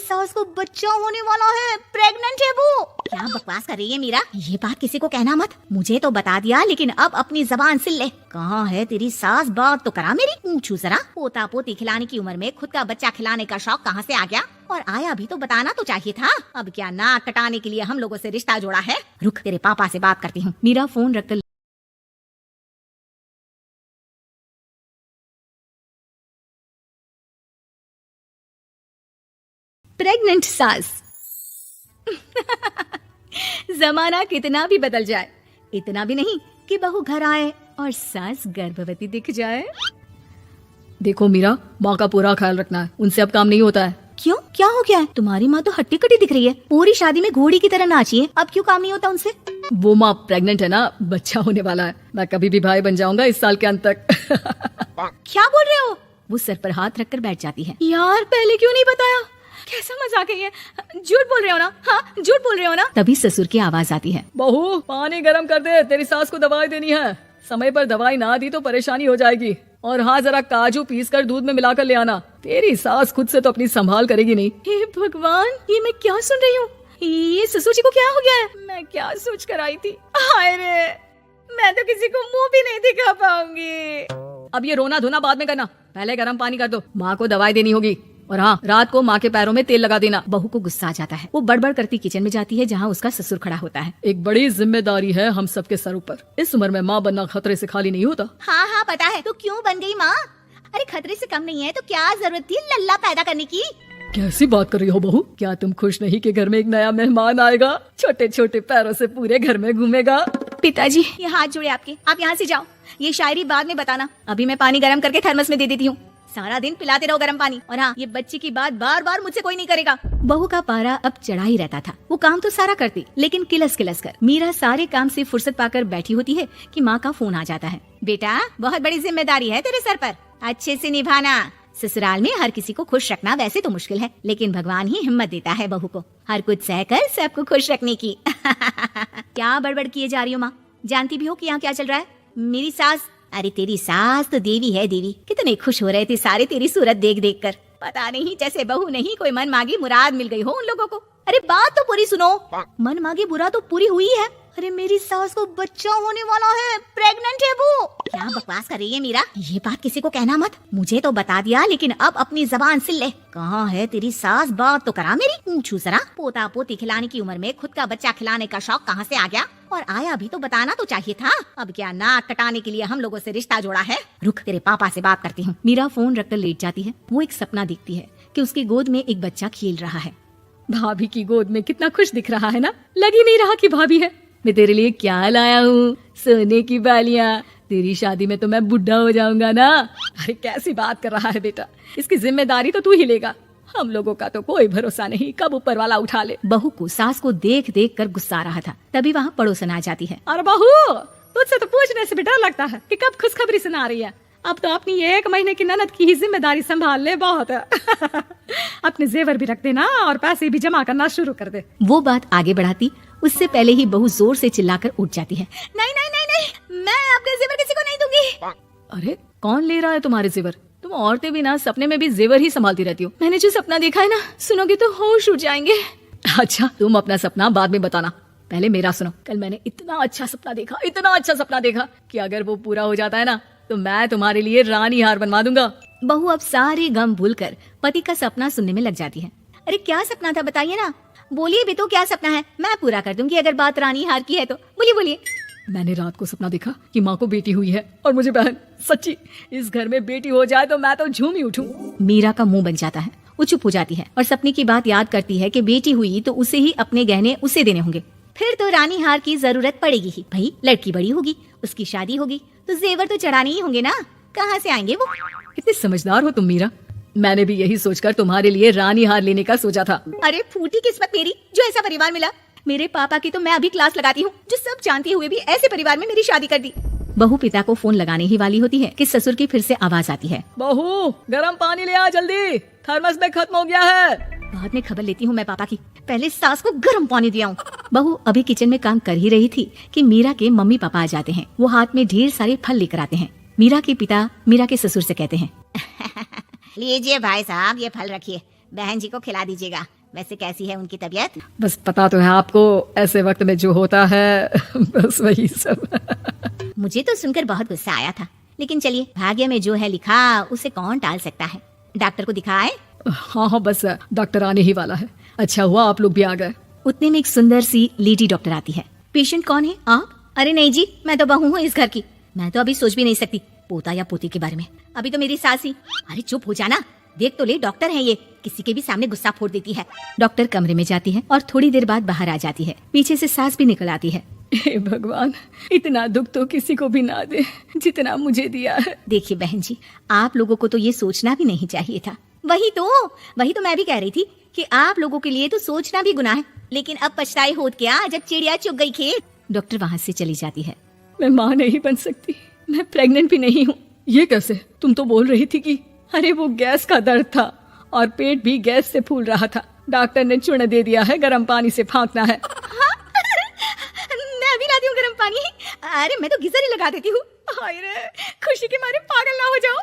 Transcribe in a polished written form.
सास को बच्चा होने वाला है, प्रेग्नेंट है वो। क्या बकवास कर रही है मीरा, ये बात किसी को कहना मत। मुझे तो बता दिया, लेकिन अब अपनी जबान सिल ले। कहाँ है तेरी सास, बात तो करा मेरी। पूछू जरा, पोता पोती खिलाने की उम्र में खुद का बच्चा खिलाने का शौक कहाँ से आ गया? और आया भी तो बताना तो चाहिए था। अब क्या नाक कटाने के लिए हम लोगों से रिश्ता जोड़ा है? रुक, तेरे पापा से बात करती हूँ। मीरा फोन रखकर प्रेग्नेंट सास। जमाना कितना भी बदल जाए, इतना भी नहीं कि बहू घर आए और सास गर्भवती दिख जाए। देखो मीरा, माँ का पूरा ख्याल रखना है, उनसे अब काम नहीं होता है। क्यों, क्या हो गया है? तुम्हारी माँ तो हट्टी कट्टी दिख रही है, पूरी शादी में घोड़ी की तरह नाची है। अब क्यों काम नहीं होता उनसे? वो माँ प्रेग्नेंट है ना, बच्चा होने वाला है। मैं कभी भी भाई बन जाऊंगा इस साल के अंत तक। क्या बोल रहे हो? वो सर पर हाथ रखकर बैठ जाती है। यार पहले क्यों नहीं बताया? कैसा मजाक है ये? झूठ बोल रहे हो ना? हाँ, झूठ बोल रहे हो ना? तभी ससुर की आवाज आती है। बहू, पानी गर्म कर दे, तेरी सास को दवाई देनी है। समय पर दवाई ना दी तो परेशानी हो जाएगी। और हाँ, जरा काजू पीस कर दूध में मिलाकर ले आना। तेरी सास खुद से तो अपनी संभाल करेगी नहीं। हे भगवान, ये मैं क्या सुन रही हूँ? ये ससुर जी को क्या हो गया है? मैं क्या सोच कर आई थी? हाय रे, मैं तो किसी को मुंह भी नहीं दिखा पाऊंगी। अब ये रोना धोना बाद में करना, पहले गर्म पानी कर दो। माँ को दवाई देनी होगी। और हाँ, रात को माँ के पैरों में तेल लगा देना। बहू को गुस्सा आ जाता है। वो बड़बड़ करती किचन में जाती है जहाँ उसका ससुर खड़ा होता है। एक बड़ी जिम्मेदारी है हम सबके सर ऊपर। इस उम्र में माँ बनना खतरे से खाली नहीं होता। हाँ हाँ पता है, तो क्यों बन गई माँ? अरे खतरे से कम नहीं है तो क्या जरूरत थी लल्ला पैदा करने की? कैसी बात कर रही हो बहू? क्या तुम खुश नहीं कि घर में एक नया मेहमान आएगा, छोटे छोटे पैरों से पूरे घर में घूमेगा? पिताजी, ये हाथ जोड़े आपके, आप यहाँ से जाओ। ये शायरी बाद में बताना, अभी मैं पानी गर्म करके थर्मस में दे देती हूँ। सारा दिन पिलाते रहो गर्म पानी। और हाँ, ये बच्ची की बात बार बार मुझसे कोई नहीं करेगा। बहू का पारा अब चढ़ा ही रहता था। वो काम तो सारा करती, लेकिन किलस किलस कर। मीरा सारे काम से फुर्सत पाकर बैठी होती है कि माँ का फोन आ जाता है। बेटा, बहुत बड़ी जिम्मेदारी है तेरे सर पर, अच्छे से निभाना। ससुराल में हर किसी को खुश रखना वैसे तो मुश्किल है, लेकिन भगवान ही हिम्मत देता है बहू को हर कुछ सहकर सबको खुश रखने की। क्या बड़बड़ किए जा रही हो माँ? जानती भी हो कि यहाँ क्या चल रहा है? मेरी सास, अरे तेरी सास तो देवी है देवी। कितने खुश हो रहे थे सारे तेरी सूरत देख देख कर। पता नहीं जैसे बहू नहीं कोई मन मांगी मुराद मिल गई हो उन लोगों को। अरे बात तो पूरी सुनो। मन मांगी बुरा तो पूरी हुई है। अरे मेरी सास को बच्चा होने वाला है, प्रेग्नेंट है वो। क्या बकवास कर रही है मीरा, ये बात किसी को कहना मत। मुझे तो बता दिया, लेकिन अब अपनी जबान सिल ले। कहाँ है तेरी सास, बात तो करा मेरी। पूछू जरा, पोता पोती खिलाने की उम्र में खुद का बच्चा खिलाने का शौक कहाँ से आ गया? और आया भी तो बताना तो चाहिए था। अब क्या नाक कटाने के लिए हम लोगों से रिश्ता जोड़ा है? रुक, तेरे पापा से बात करती हूँ। मीरा फोन रखकर लेट जाती है। वो एक सपना देखती है कि उसकी गोद में एक बच्चा खेल रहा है। भाभी की गोद में कितना खुश दिख रहा है ना, लग ही नहीं रहा कि भाभी है। मैं तेरे लिए क्या लाया हूँ, सोने की बालियाँ। तेरी शादी में तो मैं बुढ़ा हो जाऊंगा ना। अरे कैसी बात कर रहा है बेटा, इसकी जिम्मेदारी तो तू ही लेगा। हम लोगों का तो कोई भरोसा नहीं, कब ऊपर वाला उठा ले। बहू को सास को देख देख कर गुस्सा आ रहा था। तभी वहाँ पड़ोसन आ जाती है। अरे बहू, तुझसे तो पूछने से भी डर लगता है कि कब खुशखबरी सुना रही है। अब तो अपनी 1 महीने की ननद की ही जिम्मेदारी संभाल ले, बहुत है। अपने जेवर भी रख देना और पैसे भी जमा करना शुरू कर दे। वो बात आगे बढ़ाती उससे पहले ही बहू जोर से चिल्लाकर उठ जाती है। नहीं नहीं नहीं नहीं, मैं अपने जेवर किसी को नहीं दूंगी। अरे कौन ले रहा है तुम्हारे जेवर? तुम औरतें भी ना सपने में भी जेवर ही संभालती रहती हो। मैंने जो सपना देखा है ना, सुनोगे तो होश उड़ जाएंगे। अच्छा, तुम अपना सपना बाद में बताना, पहले मेरा सुनो। कल मैंने इतना अच्छा सपना देखा कि अगर वो पूरा हो जाता है ना, तो मैं तुम्हारे लिए रानी हार बनवा दूंगा। बहू अब सारे गम भूलकर पति का सपना सुनने में लग जाती है। अरे क्या सपना था, बताइए ना। बोलिए भी तो, क्या सपना है? मैं पूरा कर दूंगी अगर बात रानी हार की है तो। बोलिए बोलिए। मैंने रात को सपना देखा कि माँ को बेटी हुई है और मुझे बहन। सच्ची, इस घर में बेटी हो जाए तो मैं तो झूम ही उठूं। मीरा का मुंह बन जाता है। वो चुप हो जाती है और सपने की बात याद करती है कि बेटी हुई तो उसे ही अपने गहने उसे देने होंगे। फिर तो रानी हार की जरूरत पड़ेगी ही। भाई लड़की बड़ी होगी, उसकी शादी होगी तो जेवर तो चढ़ाने ही होंगे ना। कहाँ से आएंगे वो? कितने समझदार हो तुम मीरा। मैंने भी यही सोचकर तुम्हारे लिए रानी हार लेने का सोचा था। अरे फूटी किस्मत मेरी, जो ऐसा परिवार मिला। मेरे पापा की तो मैं अभी क्लास लगाती हूँ, जो सब जानते हुए भी ऐसे परिवार में मेरी शादी कर दी। बहू पिता को फोन लगाने ही वाली होती है कि ससुर की फिर से आवाज आती है। बहू, गर्म पानी ले आ जल्दी, थर्मस में खत्म हो गया है। बाद में खबर लेती हूँ मैं पापा की, पहले सास को गर्म पानी दिया हूँ। बहू अभी किचन में काम कर ही रही थी कि मीरा के मम्मी पापा आ जाते हैं। वो हाथ में ढेर सारे फल लेकर आते हैं। मीरा के पिता मीरा के ससुर से कहते हैं, लीजिए भाई साहब, ये फल रखिए, बहन जी को खिला दीजिएगा। वैसे कैसी है उनकी तबीयत? बस पता तो है आपको, ऐसे वक्त में जो होता है बस वही सब। मुझे तो सुनकर बहुत गुस्सा आया था, लेकिन चलिए, भाग्य में जो है लिखा उसे कौन टाल सकता है। डॉक्टर को दिखाए? हाँ बस डॉक्टर आने ही वाला है। अच्छा हुआ आप लोग भी आ गए। उतने में एक सुंदर सी लेडी डॉक्टर आती है। पेशेंट कौन है आप? अरे नहीं जी, मैं तो बहू हूँ इस घर की। मैं तो अभी सोच भी नहीं सकती पोता या पोती के बारे में। अभी तो मेरी सास ही। अरे चुप हो जाना, देख तो ले, डॉक्टर है ये, किसी के भी सामने गुस्सा फोड़ देती है। डॉक्टर कमरे में जाती है और थोड़ी देर बाद बाहर आ जाती है। पीछे से सास भी निकल आती है। हे भगवान, इतना दुख तो किसी को भी ना दे जितना मुझे दिया है। देखिए बहन जी, आप लोगों को तो ये सोचना भी नहीं चाहिए था। वही तो मैं भी कह रही थी कि आप लोगों के लिए तो सोचना भी गुनाह है, लेकिन अब पछताई होत क्या जब चिड़िया चुग गई खेत। डॉक्टर वहाँ से चली जाती है। मैं माँ नहीं बन सकती, मैं प्रेग्नेंट भी नहीं हूँ। ये कैसे? तुम तो बोल रही थी कि अरे वो गैस का दर्द था और पेट भी गैस से फूल रहा था। डॉक्टर ने चूर्ण दे दिया है, गर्म पानी से फांकना है। मैं अभी लाती हूँ गर्म पानी। अरे मैं तो गीजर ही लगा देती हूँ। हाय रे, खुशी के मारे पागल ना हो जाओ।